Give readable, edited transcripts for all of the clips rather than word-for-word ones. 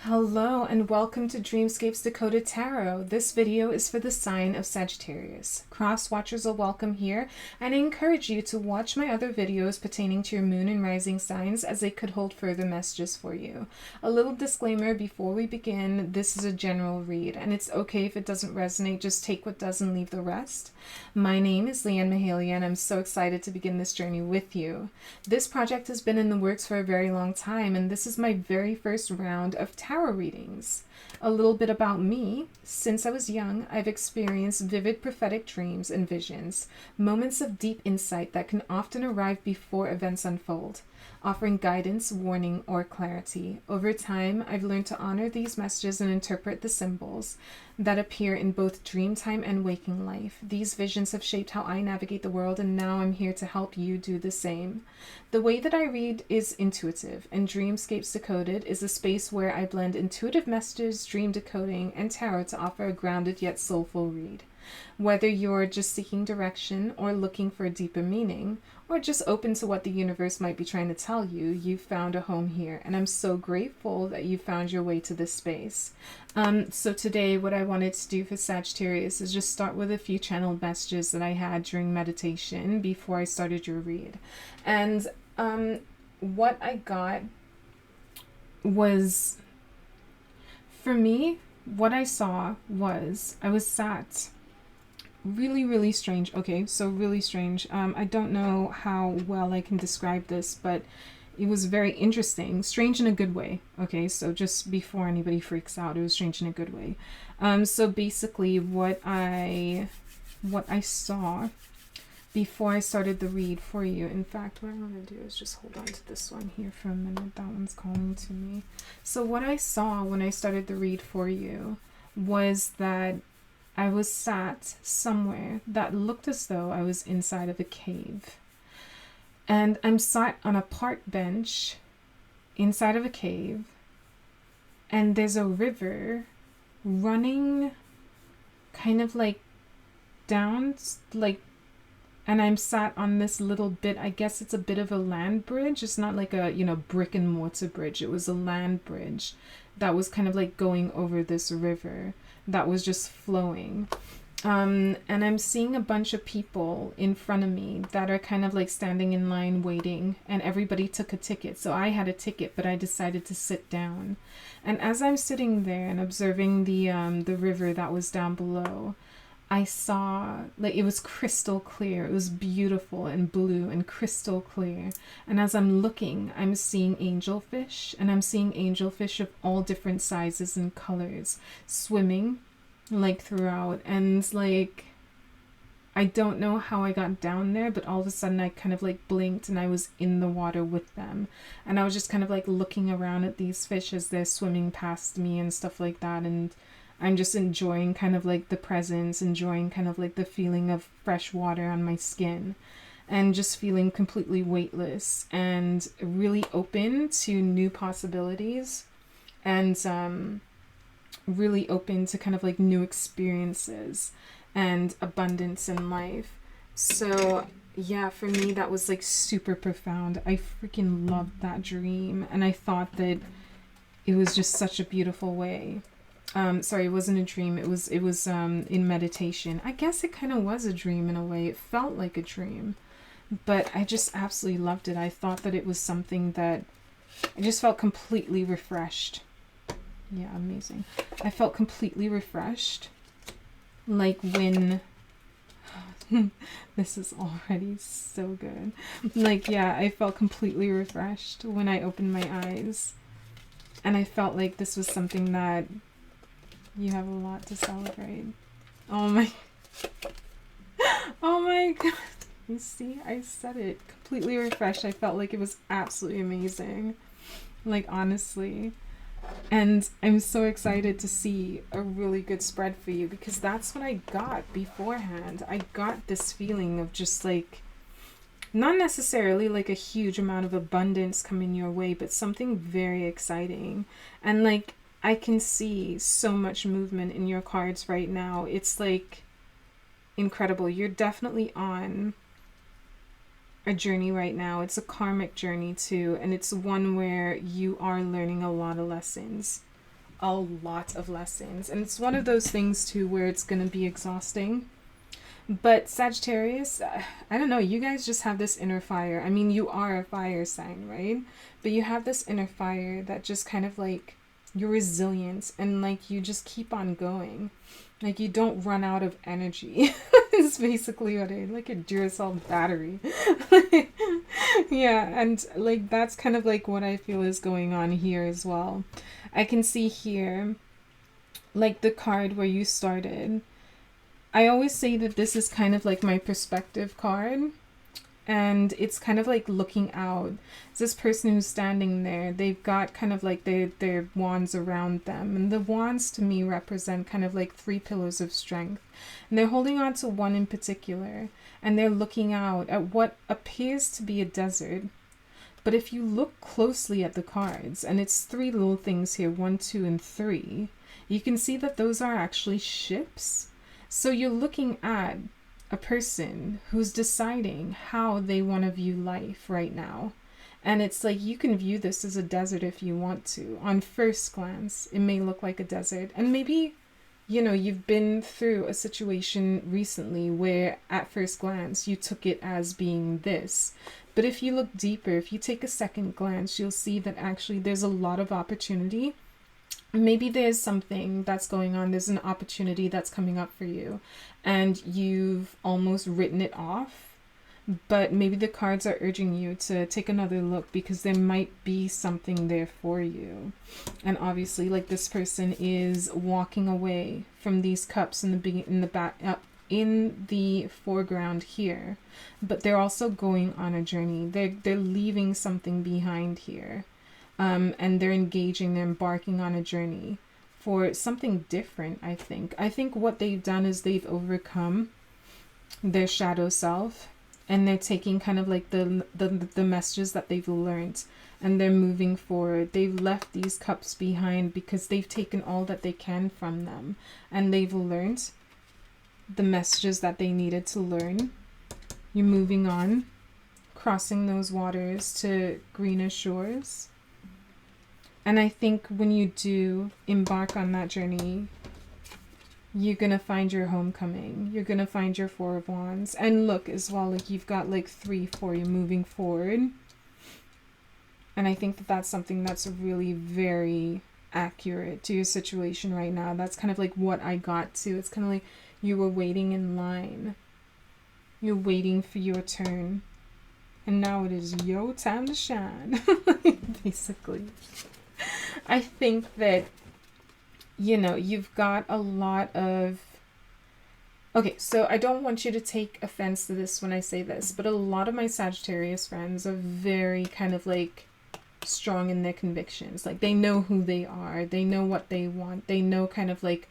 Hello and welcome to Dreamscapes Decoded Tarot. This video is for the sign of Sagittarius. Cross watchers are welcome here, and I encourage you to watch my other videos pertaining to your moon and rising signs as they could hold further messages for you. A little disclaimer before we begin, this is a general read and it's okay if it doesn't resonate, just take what does and leave the rest. My name is Leanne Mahalia and I'm so excited to begin this journey with you. This project has been in the works for a very long time and this is my very first round of tarot readings. A little bit about me. Since I was young, I've experienced vivid prophetic dreams and visions, moments of deep insight that can often arrive before events unfold, offering guidance, warning, or clarity. Over time, I've learned to honor these messages and interpret the symbols that appear in both dream time and waking life. These visions have shaped how I navigate the world, and now I'm here to help you do the same. The way that I read is intuitive, and Dreamscapes Decoded is a space where I blend intuitive messages, dream decoding, and tarot to offer a grounded yet soulful read. Whether you're just seeking direction or looking for a deeper meaning, or just open to what the universe might be trying to tell you, you've found a home here, and I'm so grateful that you found your way to this space. So today what I wanted to do for Sagittarius is just start with a few channeled messages that I had during meditation before I started your read. And what I got was, for me, what I saw was I was sat really strange. Okay, so really strange. I don't know how well I can describe this, but it was very interesting. Strange in a good way. Okay, so just before anybody freaks out, it was strange in a good way. So basically what I saw before I started the read for you. In fact, what I'm going to do is just hold on to this one here for a minute. That one's calling to me. So what I saw when I started the read for you was that I was sat somewhere that looked as though I was inside of a cave. And I'm sat on a park bench inside of a cave, and there's a river running kind of like down, like, and I'm sat on this little bit, I guess it's a bit of a land bridge. It's not like a, brick and mortar bridge. It was a land bridge that was kind of like going over this river that was just flowing. And I'm seeing a bunch of people in front of me that are kind of like standing in line waiting, and everybody took a ticket. So I had a ticket, but I decided to sit down. And as I'm sitting there and observing the river that was down below, I saw, like, it was crystal clear. It was beautiful and blue and crystal clear. And as I'm looking, I'm seeing angelfish, and I'm seeing angelfish of all different sizes and colors swimming, like, throughout. And, like, I don't know how I got down there, but all of a sudden I kind of, like, blinked and I was in the water with them. And I was just kind of, like, looking around at these fish as they're swimming past me and stuff like that. And I'm just enjoying kind of like the presence, enjoying kind of like the feeling of fresh water on my skin, and just feeling completely weightless and really open to new possibilities, and really open to kind of like new experiences and abundance in life. So yeah, for me that was like super profound. I freaking loved that dream, and I thought that it was just such a beautiful way. Sorry, it wasn't a dream. It was in meditation. I guess it kind of was a dream in a way. It felt like a dream, but I just absolutely loved it. I thought that it was something that I just felt completely refreshed. Yeah, amazing. I felt completely refreshed. Like when, this is already so good. Like, yeah, I felt completely refreshed when I opened my eyes. And I felt like this was something that you have a lot to celebrate. Oh my god. You see, I said it. Completely refreshed. I felt like it was absolutely amazing. Like, honestly. And I'm so excited to see a really good spread for you, because that's what I got beforehand. I got this feeling of just like, not necessarily like a huge amount of abundance coming your way, but something very exciting. And like, I can see so much movement in your cards right now. It's like incredible. You're definitely on a journey right now. It's a karmic journey too, and it's one where you are learning a lot of lessons. a lot of lessons. And it's one of those things too where it's going to be exhausting. But Sagittarius, I don't know, you guys just have this inner fire. I mean, you are a fire sign, right? But you have this inner fire that just kind of like, you're resilient and like you just keep on going. Like you don't run out of energy. It's basically what it is, like a Duracell battery. Yeah, and like that's kind of like what I feel is going on here as well. I can see here, like the card where you started. I always say that this is kind of like my perspective card. And it's kind of like looking out. This person who's standing there, they've got kind of like their wands around them. And the wands to me represent kind of like 3 pillars of strength. And they're holding on to one in particular. And they're looking out at what appears to be a desert. But if you look closely at the cards, and it's 3 little things here, 1, 2, and 3, you can see that those are actually ships. So you're looking at a person who's deciding how they want to view life right now. And it's like you can view this as a desert if you want to. On first glance, it may look like a desert. And maybe, you know, you've been through a situation recently where at first glance you took it as being this. But if you look deeper, if you take a second glance, you'll see that actually there's a lot of opportunity. Maybe there's something that's going on. There's an opportunity that's coming up for you and you've almost written it off, but maybe the cards are urging you to take another look because there might be something there for you. And obviously, like this person is walking away from these cups in the foreground here, but they're also going on a journey. They're leaving something behind here. And they're engaging, they're embarking on a journey for something different, I think. I think what they've done is they've overcome their shadow self and they're taking kind of like the messages that they've learned and they're moving forward. They've left these cups behind because they've taken all that they can from them and they've learned the messages that they needed to learn. You're moving on, crossing those waters to greener shores. And I think when you do embark on that journey, you're going to find your homecoming. You're going to find your 4 of Wands. And look as well, like you've got like 3 for you moving forward. And I think that that's something that's really very accurate to your situation right now. That's kind of like what I got to. It's kind of like you were waiting in line. You're waiting for your turn. And now it is your time to shine, basically. I think that, you know, you've got a lot of... Okay, so I don't want you to take offense to this when I say this, but a lot of my Sagittarius friends are very kind of like strong in their convictions. Like they know who they are. They know what they want. They know kind of like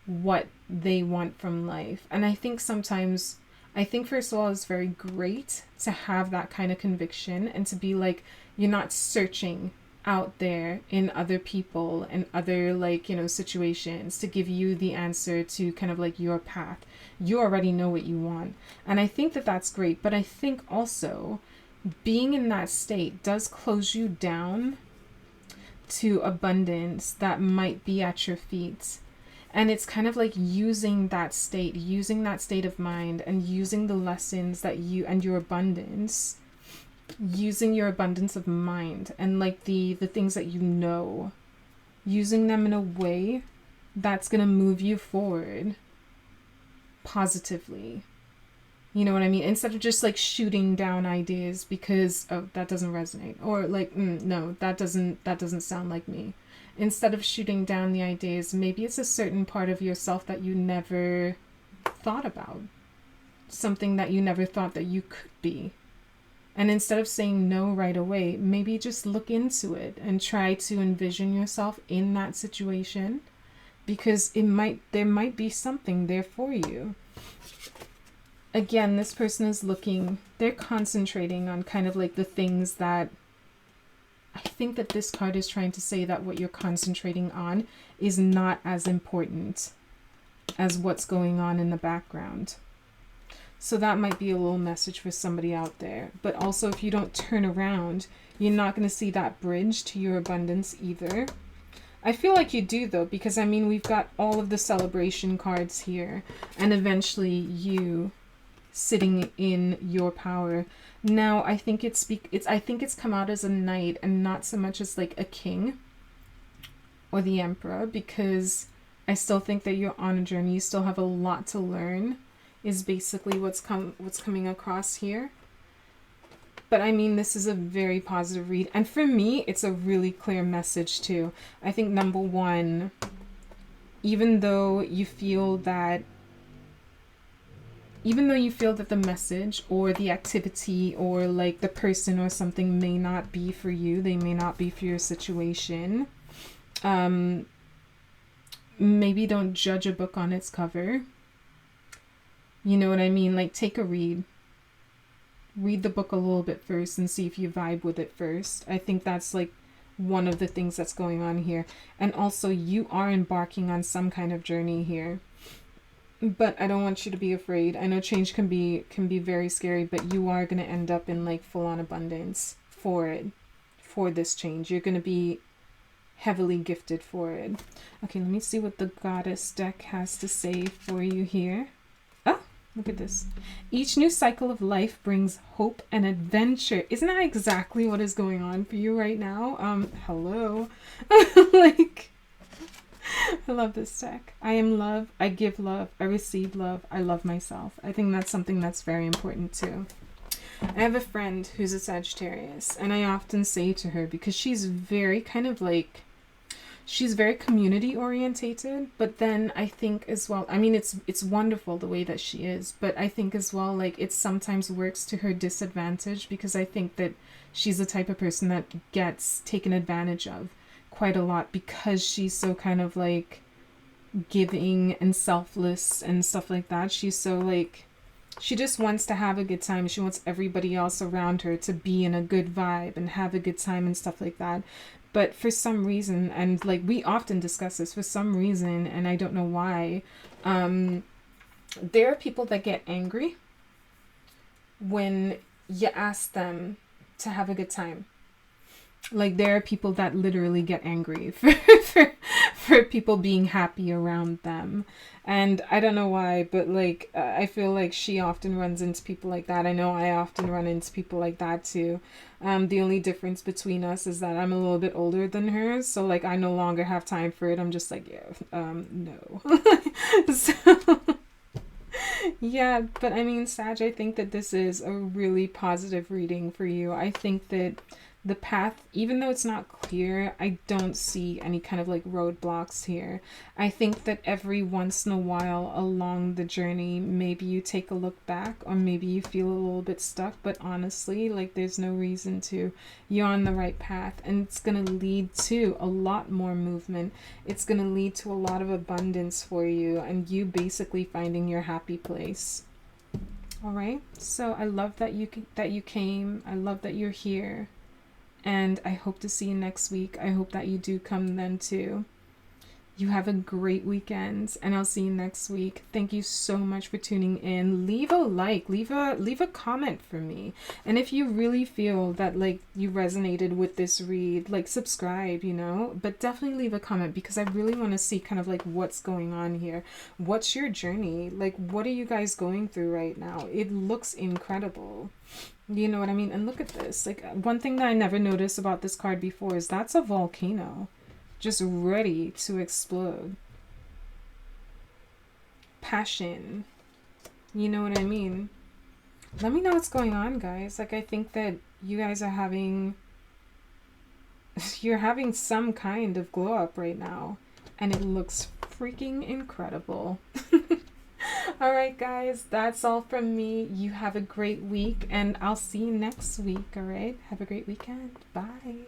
what they want from life. And I think sometimes... I think first of all, it's very great to have that kind of conviction and to be like, you're not searching out there in other people and other like, you know, situations to give you the answer to kind of like your path. You already know what you want. And I think that that's great. But I think also being in that state does close you down to abundance that might be at your feet. And it's kind of like using that state of mind and using the lessons that you and your abundance, using your abundance of mind and like the things that you know, using them in a way that's going to move you forward positively. You know what I mean? Instead of just like shooting down ideas because, oh, that doesn't resonate, or like, no, that doesn't sound like me. Instead of shooting down the ideas, maybe it's a certain part of yourself that you never thought about. Something that you never thought that you could be. And instead of saying no right away, maybe just look into it and try to envision yourself in that situation. Because there might be something there for you. Again, this person is they're concentrating on kind of like the things that I think that this card is trying to say that what you're concentrating on is not as important as what's going on in the background. So that might be a little message for somebody out there. But also if you don't turn around, you're not going to see that bridge to your abundance either. I feel like you do, though, because I mean, we've got all of the celebration cards here, and eventually you sitting in your power. Now, I think I think it's come out as a knight and not so much as like a king or the emperor, because I still think that you're on a journey. You still have a lot to learn, is basically what's coming across here. But I mean, this is a very positive read. And for me, it's a really clear message too. I think number one, even though you feel that the message or the activity or like the person or something may not be for you, they may not be for your situation, maybe don't judge a book on its cover. You know what I mean? Like, take a read. Read the book a little bit first and see if you vibe with it first. I think that's like one of the things that's going on here. And also, you are embarking on some kind of journey here. But I don't want you to be afraid. I know change can be very scary, but you are going to end up in like full-on abundance for this change. You're going to be heavily gifted for it. Okay, let me see what the Goddess deck has to say for you here. Oh, look at this. Each new cycle of life brings hope and adventure. Isn't that exactly what is going on for you right now? Hello. Like, I love this deck. I am love. I give love. I receive love. I love myself. I think that's something that's very important too. I have a friend who's a Sagittarius, and I often say to her, because she's very kind of like, she's very community orientated, but then I think as well, I mean, it's wonderful the way that she is, but I think as well, like, it sometimes works to her disadvantage, because I think that she's the type of person that gets taken advantage of quite a lot, because she's so kind of like giving and selfless and stuff like that. She's so like, she just wants to have a good time. She wants everybody else around her to be in a good vibe and have a good time and stuff like that. But for some reason, and like we often discuss this, for some reason, and I don't know why, there are people that get angry when you ask them to have a good time. Like, there are people that literally get angry for people being happy around them. And I don't know why, but like, I feel like she often runs into people like that. I know I often run into people like that too. The only difference between us is that I'm a little bit older than her. So like, I no longer have time for it. I'm just like, yeah, no. So, yeah, but I mean, Sag, I think that this is a really positive reading for you. I think that the path, even though it's not clear, I don't see any kind of like roadblocks here. I think that every once in a while along the journey, maybe you take a look back, or maybe you feel a little bit stuck, but honestly, like, there's no reason to. You're on the right path, and it's going to lead to a lot more movement. It's going to lead to a lot of abundance for you, and you basically finding your happy place. All right, so I love that you came. I love that you're here. And I hope to see you next week. I hope that you do come then too. You have a great weekend, and I'll see you next week. Thank you so much for tuning in. Leave a like, leave a comment for me. And if you really feel that like you resonated with this read, like, subscribe, you know, but definitely leave a comment, because I really want to see kind of like what's going on here. What's your journey? Like, what are you guys going through right now? It looks incredible. You know what I mean? And look at this. Like, one thing that I never noticed about this card before is that's a volcano. Just ready to explode. Passion. You know what I mean? Let me know what's going on, guys. Like, I think that you guys are having... You're having some kind of glow up right now. And it looks freaking incredible. Alright, guys. That's all from me. You have a great week. And I'll see you next week, alright? Have a great weekend. Bye.